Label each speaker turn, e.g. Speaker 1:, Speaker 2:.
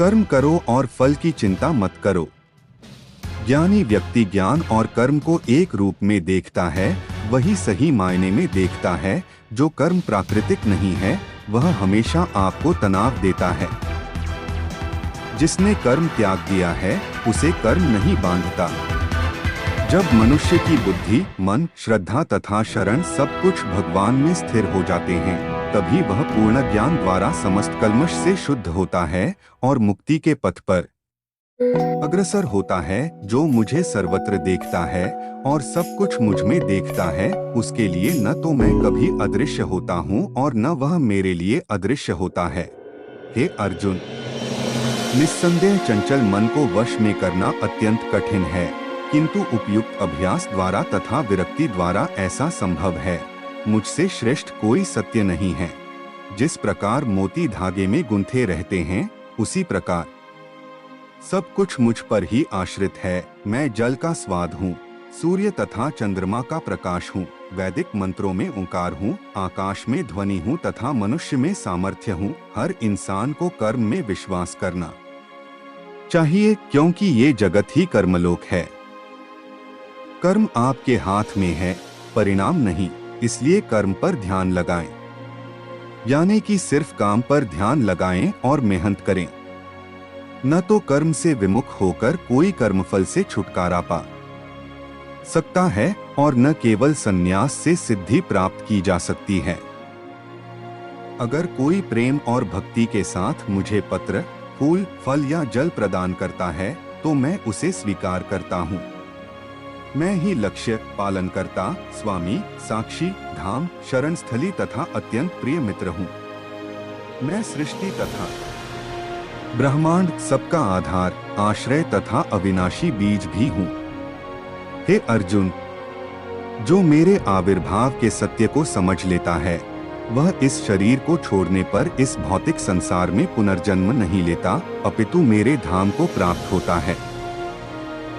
Speaker 1: कर्म करो और फल की चिंता मत करो। ज्ञानी व्यक्ति ज्ञान और कर्म को एक रूप में देखता है, वही सही मायने में देखता है। जो कर्म प्राकृतिक नहीं है वह हमेशा आपको तनाव देता है। जिसने कर्म त्याग दिया है उसे कर्म नहीं बांधता। जब मनुष्य की बुद्धि, मन, श्रद्धा तथा शरण सब कुछ भगवान में स्थिर हो जाते हैं, तभी वह पूर्ण ज्ञान द्वारा समस्त कल्मश से शुद्ध होता है और मुक्ति के पथ पर अग्रसर होता है। जो मुझे सर्वत्र देखता है और सब कुछ मुझ में देखता है, उसके लिए न तो मैं कभी अदृश्य होता हूँ और न वह मेरे लिए अदृश्य होता है। हे अर्जुन, निस्संदेह चंचल मन को वश में करना अत्यंत कठिन है, किंतु उपयुक्त अभ्यास द्वारा तथा विरक्ति द्वारा ऐसा संभव है। मुझसे श्रेष्ठ कोई सत्य नहीं है। जिस प्रकार मोती धागे में गुंथे रहते हैं, उसी प्रकार सब कुछ मुझ पर ही आश्रित है। मैं जल का स्वाद हूँ, सूर्य तथा चंद्रमा का प्रकाश हूँ, वैदिक मंत्रों में ओंकार हूँ, आकाश में ध्वनि हूँ तथा मनुष्य में सामर्थ्य हूँ। हर इंसान को कर्म में विश्वास करना चाहिए, क्योंकि ये जगत ही कर्मलोक है। कर्म आपके हाथ में है, परिणाम नहीं, इसलिए कर्म पर ध्यान लगाएं। यानी कि सिर्फ काम पर ध्यान लगाएं और मेहनत करें। न तो कर्म से विमुख होकर कोई कर्मफल से छुटकारा पा सकता है और न केवल संन्यास से सिद्धि प्राप्त की जा सकती है। अगर कोई प्रेम और भक्ति के साथ मुझे पत्र, फूल, फल या जल प्रदान करता है तो मैं उसे स्वीकार करता हूँ। मैं ही लक्ष्य, पालनकर्ता, स्वामी, साक्षी, धाम, शरण स्थली तथा अत्यंत प्रिय मित्र हूँ। मैं सृष्टि तथा ब्रह्मांड, सबका आधार, आश्रय तथा अविनाशी बीज भी हूँ। हे अर्जुन, जो मेरे आविर्भाव के सत्य को समझ लेता है, वह इस शरीर को छोड़ने पर इस भौतिक संसार में पुनर्जन्म नहीं लेता, अपितु मेरे धाम को प्राप्त होता है।